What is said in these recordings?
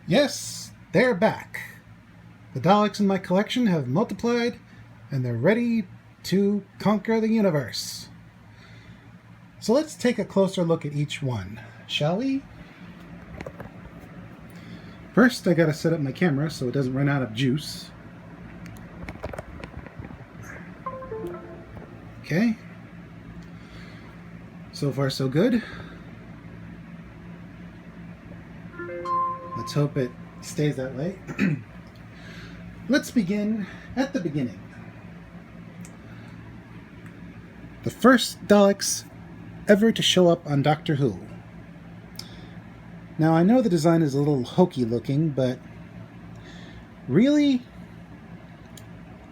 Yes, they're back. The Daleks in my collection have multiplied, and they're ready to conquer the universe. So let's take a closer look at each one, shall we? First, I gotta set up my camera so it doesn't run out of juice. Okay. So far, so good. Let's hope it stays that way. Let's begin at the beginning. The first Daleks ever to show up on Doctor Who. Now, I know the design is a little hokey looking, but really,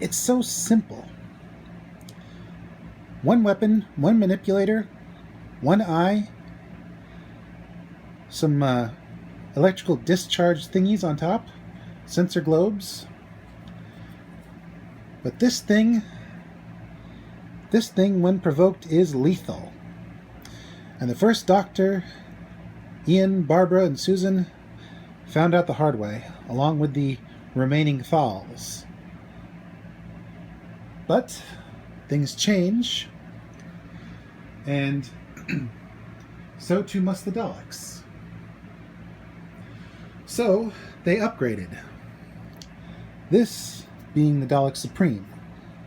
it's so simple. One weapon, one manipulator, one eye, some electrical discharge thingies on top, sensor globes. But this thing, when provoked, is lethal. And the first Doctor, Ian, Barbara, and Susan, found out the hard way, along with the remaining Thals. But things change, and so too must the Daleks. So they upgraded. This being the Delux Supreme,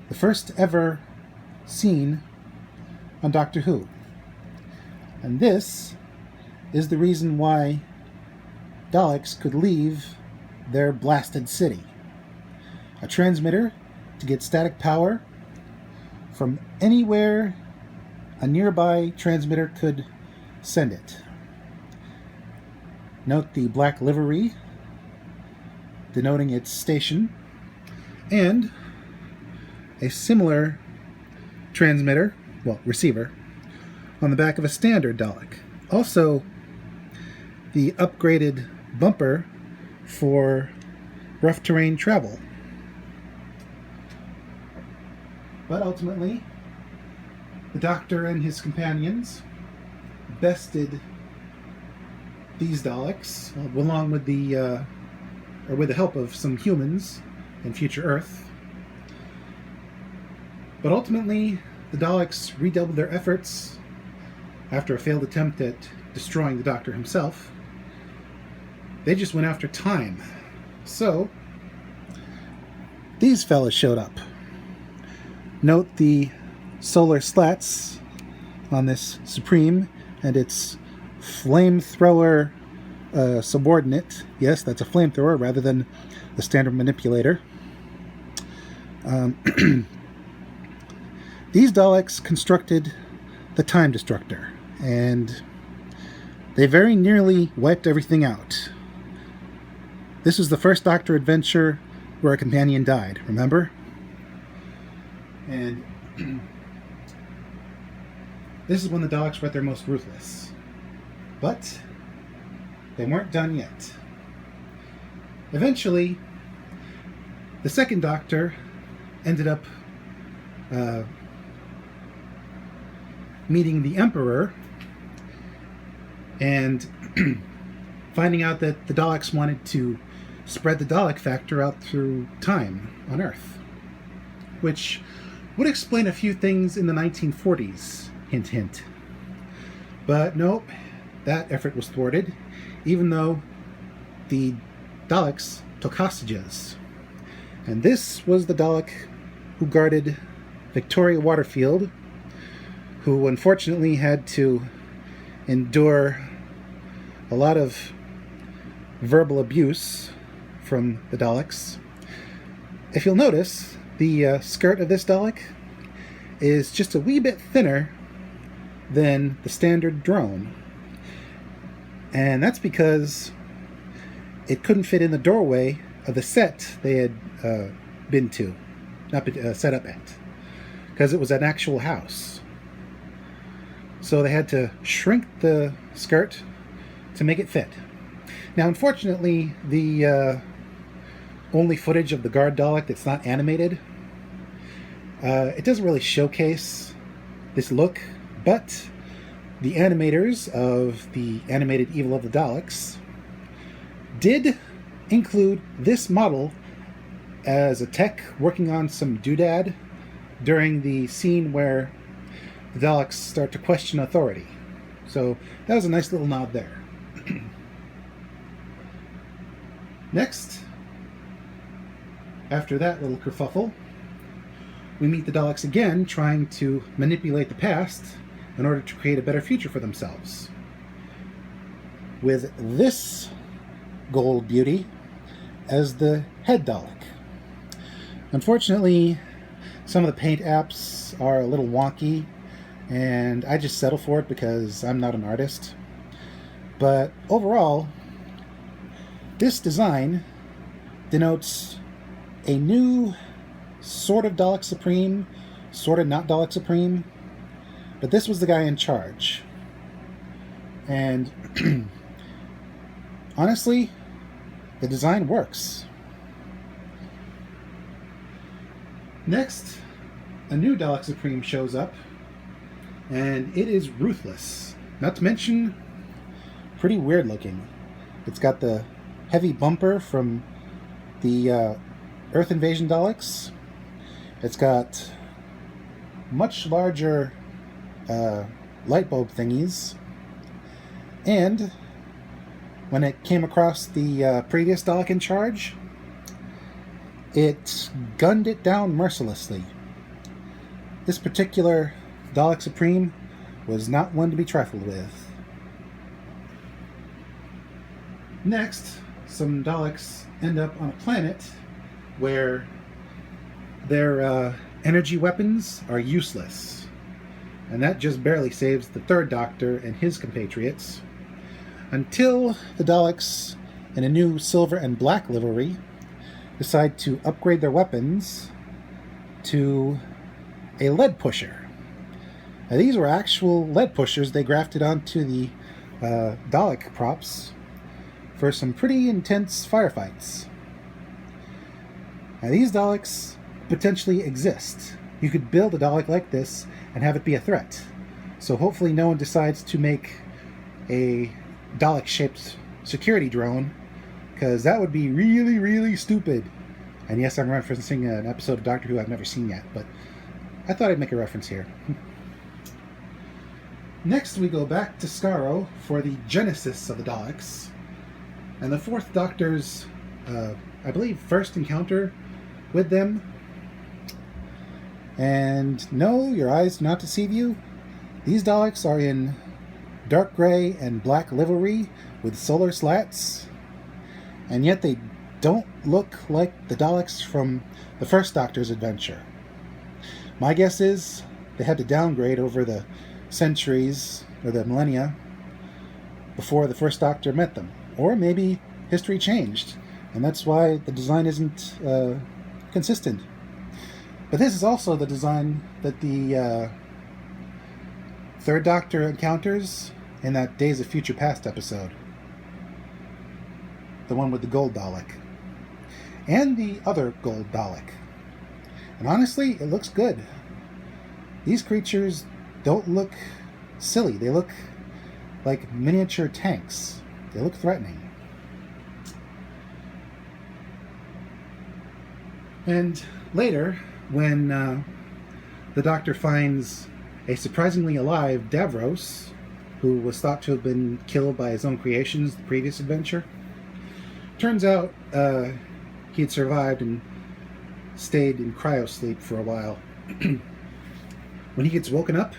the first ever seen on Doctor Who. And this is the reason why Daleks could leave their blasted city. A transmitter to get static power from anywhere a nearby transmitter could send it. Note the black livery denoting its station, and a similar transmitter, receiver, on the back of a standard Dalek. Also, the upgraded bumper for rough terrain travel. But ultimately, the Doctor and his companions bested these Daleks, along with with the help of some humans in future Earth. But ultimately, the Daleks redoubled their efforts after a failed attempt at destroying the Doctor himself. They just went after time. So, these fellas showed up. Note the solar slats on this Supreme and its flamethrower subordinate. Yes, that's a flamethrower rather than the standard manipulator. These Daleks constructed the Time Destructor, and they very nearly wiped everything out. This was the first Doctor adventure where a companion died, remember? And this is when the Daleks were at their most ruthless. But they weren't done yet. Eventually, the second Doctor ended up meeting the Emperor and finding out that the Daleks wanted to spread the Dalek factor out through time on Earth, which would explain a few things in the 1940s, hint hint. But nope, that effort was thwarted, even though the Daleks took hostages. And this was the Dalek who guarded Victoria Waterfield, who unfortunately had to endure a lot of verbal abuse from the Daleks. If you'll notice, the skirt of this Dalek is just a wee bit thinner than the standard drone. And that's because it couldn't fit in the doorway of the set they had set up at, because it was an actual house. So they had to shrink the skirt to make it fit. Now, unfortunately, the only footage of the guard Dalek that's not animated, it doesn't really showcase this look, but the animators of the animated Evil of the Daleks did include this model as a tech working on some doodad during the scene where the Daleks start to question authority. So that was a nice little nod there. Next, after that little kerfuffle, we meet the Daleks again trying to manipulate the past in order to create a better future for themselves. With this gold beauty as the head Dalek. Unfortunately, some of the paint apps are a little wonky, and I just settle for it because I'm not an artist. But overall, this design denotes a new sort of Delux Supreme, sort of not Delux Supreme, but this was the guy in charge. And honestly, the design works. Next, a new Delux Supreme shows up, and it is ruthless. Not to mention, pretty weird looking. It's got the heavy bumper from the Earth Invasion Daleks. It's got much larger light bulb thingies. And when it came across the previous Dalek in charge, it gunned it down mercilessly. This particular Delux Supreme was not one to be trifled with. Next, some Daleks end up on a planet where their energy weapons are useless. And that just barely saves the Third Doctor and his compatriots, until the Daleks, in a new silver and black livery, decide to upgrade their weapons to a lead pusher. Now, these were actual lead pushers they grafted onto the Dalek props for some pretty intense firefights. Now, these Daleks potentially exist. You could build a Dalek like this and have it be a threat. So hopefully no one decides to make a Dalek-shaped security drone, because that would be really, really stupid. And yes, I'm referencing an episode of Doctor Who I've never seen yet, but I thought I'd make a reference here. Next, we go back to Skaro for the genesis of the Daleks, and the Fourth Doctor's, I believe, first encounter with them. And no, your eyes do not deceive you. These Daleks are in dark gray and black livery with solar slats, and yet they don't look like the Daleks from the First Doctor's adventure. My guess is they had to downgrade over the centuries or the millennia before the First Doctor met them. Or maybe history changed, and that's why the design isn't consistent. But this is also the design that the Third Doctor encounters in that Days of Future Past episode. The one with the gold Dalek. And the other gold Dalek. And honestly, it looks good. These creatures don't look silly. They look like miniature tanks. They look threatening. And later, when the Doctor finds a surprisingly alive Davros, who was thought to have been killed by his own creations the previous adventure, turns out he had survived and stayed in cryosleep for a while. When he gets woken up,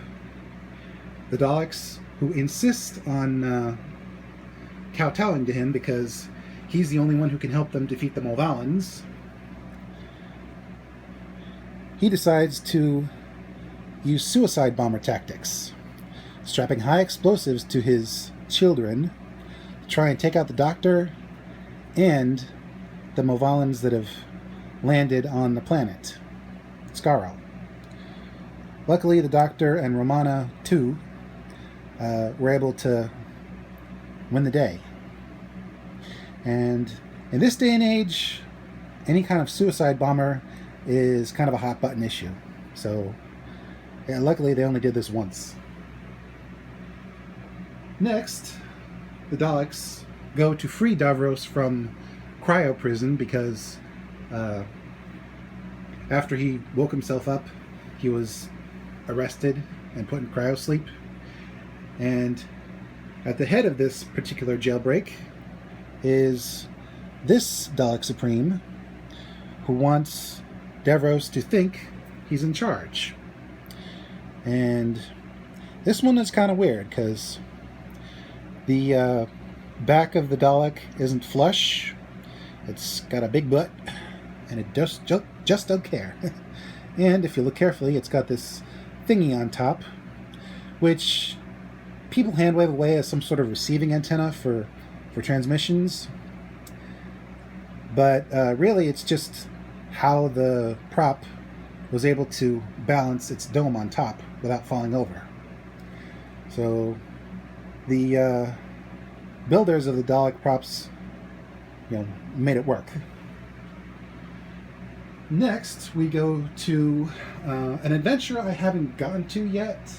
the Daleks, who insist on kowtowing to him because he's the only one who can help them defeat the Mulvallans, he decides to use suicide bomber tactics, strapping high explosives to his children to try and take out the Doctor and the Mulvallans that have landed on the planet, Skaro. Luckily, the Doctor and Romana, too, were able to win the day. And in this day and age, any kind of suicide bomber is kind of a hot button issue. So, yeah, luckily they only did this once. Next, the Daleks go to free Davros from cryo prison because after he woke himself up, he was arrested and put in cryo sleep. And at the head of this particular jailbreak is this Delux Supreme, who wants Davros to think he's in charge. And this one is kind of weird because the back of the Dalek isn't flush. It's got a big butt, and it just don't care. And if you look carefully, it's got this thingy on top, which people hand wave away as some sort of receiving antenna for transmissions. But really, it's just how the prop was able to balance its dome on top without falling over. So the builders of the Dalek props, made it work. Next, we go to an adventure I haven't gotten to yet.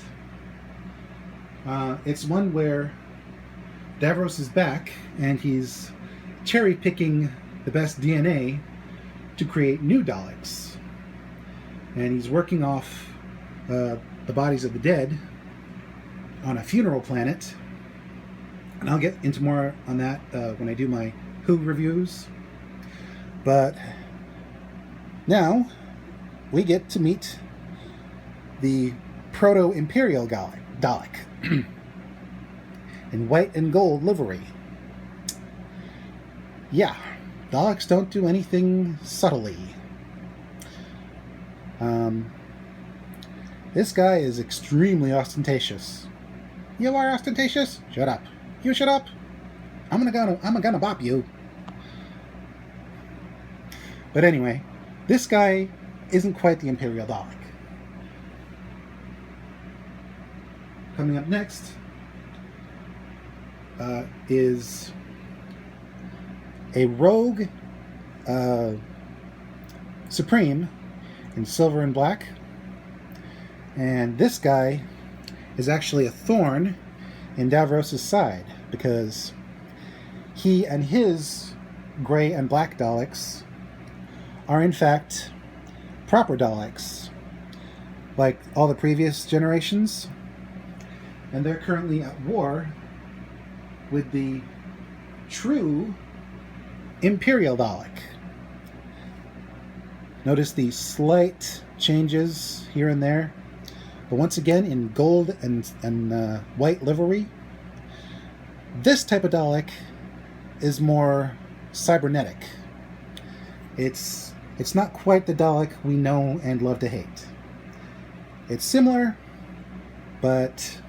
It's one where Davros is back, and he's cherry-picking the best DNA to create new Daleks. And he's working off the bodies of the dead on a funeral planet. And I'll get into more on that when I do my Who reviews. But now we get to meet the Proto-Imperial Dalek in white and gold livery. Yeah, Daleks don't do anything subtly. This guy is extremely ostentatious. You are ostentatious? Shut up. You shut up. I'm gonna bop you. But anyway, this guy isn't quite the Imperial Dalek. Coming up next is a rogue Supreme in silver and black. And this guy is actually a thorn in Davros' side, because he and his gray and black Daleks are in fact proper Daleks, like all the previous generations. And they're currently at war with the true Imperial Dalek. Notice the slight changes here and there, but once again in gold and white livery. This type of Dalek is more cybernetic. It's not quite the Dalek we know and love to hate. It's similar, but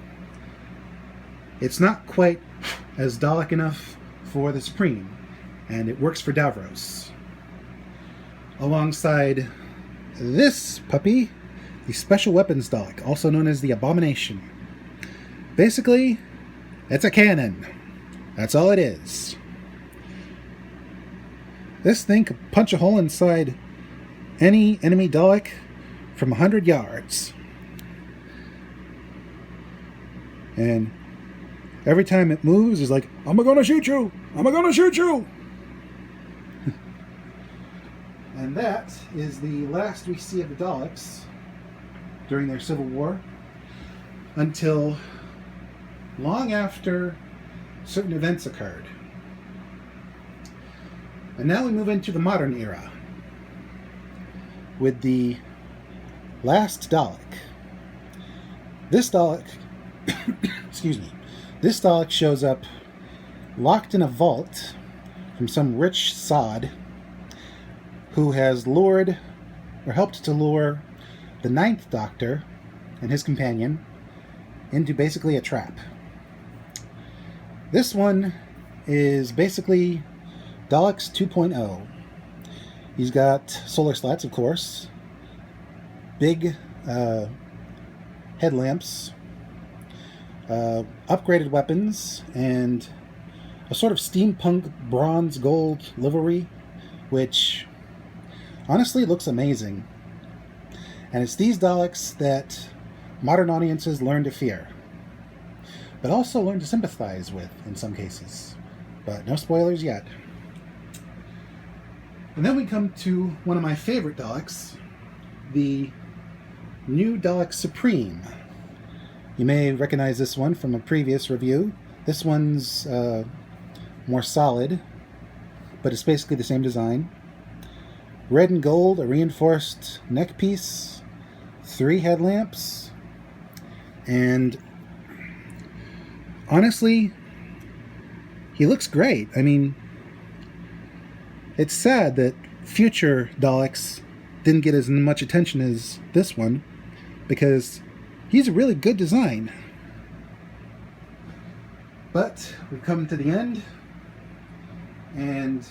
it's not quite as Dalek enough for the Supreme, and it works for Davros. Alongside this puppy, the Special Weapons Dalek, also known as the Abomination. Basically, it's a cannon. That's all it is. This thing could punch a hole inside any enemy Dalek from 100 yards. And every time it moves, it's like, I'm gonna shoot you! I'm gonna shoot you! And that is the last we see of the Daleks during their civil war, until long after certain events occurred. And now we move into the modern era with the Last Dalek. This Dalek excuse me, this Dalek shows up locked in a vault from some rich sod who has lured, or helped to lure, the Ninth Doctor and his companion into basically a trap. This one is basically Daleks 2.0. He's got solar slats, of course, big headlamps, upgraded weapons, and a sort of steampunk bronze gold livery, which honestly looks amazing. And it's these Daleks that modern audiences learn to fear, but also learn to sympathize with in some cases. But no spoilers yet. And then we come to one of my favorite Daleks, the new Delux Supreme. You may recognize this one from a previous review. This one's more solid, but it's basically the same design. Red and gold, a reinforced neck piece, 3 headlamps, and honestly, he looks great. I mean, it's sad that future Daleks didn't get as much attention as this one, because he's a really good design. But we've come to the end, and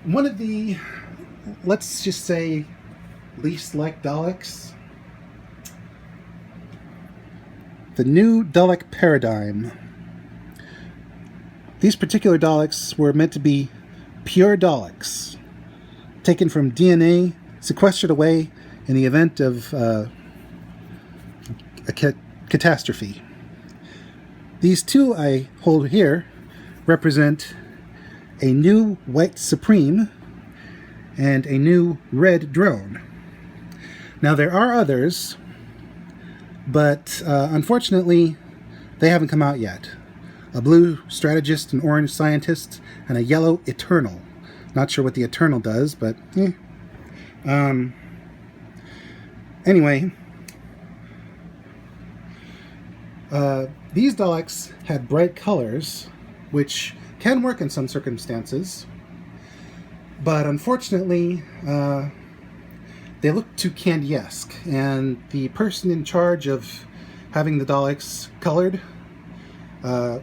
one of the, let's just say, least liked Daleks, the new Dalek paradigm. These particular Daleks were meant to be pure Daleks, taken from DNA, sequestered away in the event of a catastrophe. These two I hold here represent a new white Supreme and a new red drone. Now there are others, but unfortunately they haven't come out yet. A blue strategist, an orange scientist, and a yellow eternal. Not sure what the eternal does, but anyway, these Daleks had bright colors, which can work in some circumstances, but unfortunately they look too candy-esque, and the person in charge of having the Daleks colored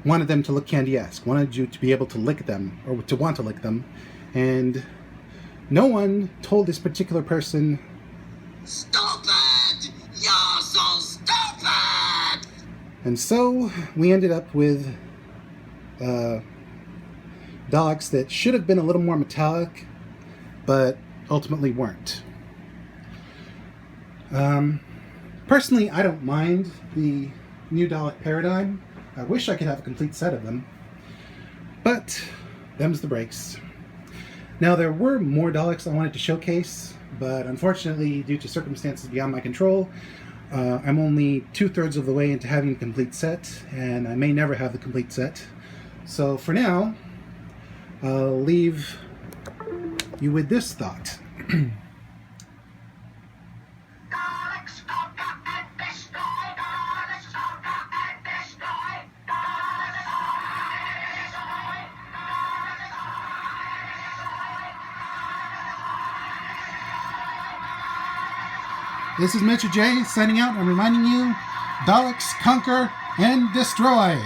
wanted them to look candy-esque, wanted you to be able to lick them, or to want to lick them, and no one told this particular person, "Stupid! You're so stupid!" And so we ended up with Daleks that should have been a little more metallic, but ultimately weren't. Personally, I don't mind the new Dalek paradigm. I wish I could have a complete set of them, but them's the breaks. Now, there were more Daleks I wanted to showcase, but unfortunately, due to circumstances beyond my control, I'm only 2/3 of the way into having a complete set, and I may never have the complete set. So for now, I'll leave you with this thought. This is Mr. J signing out and reminding you, Daleks conquer and destroy.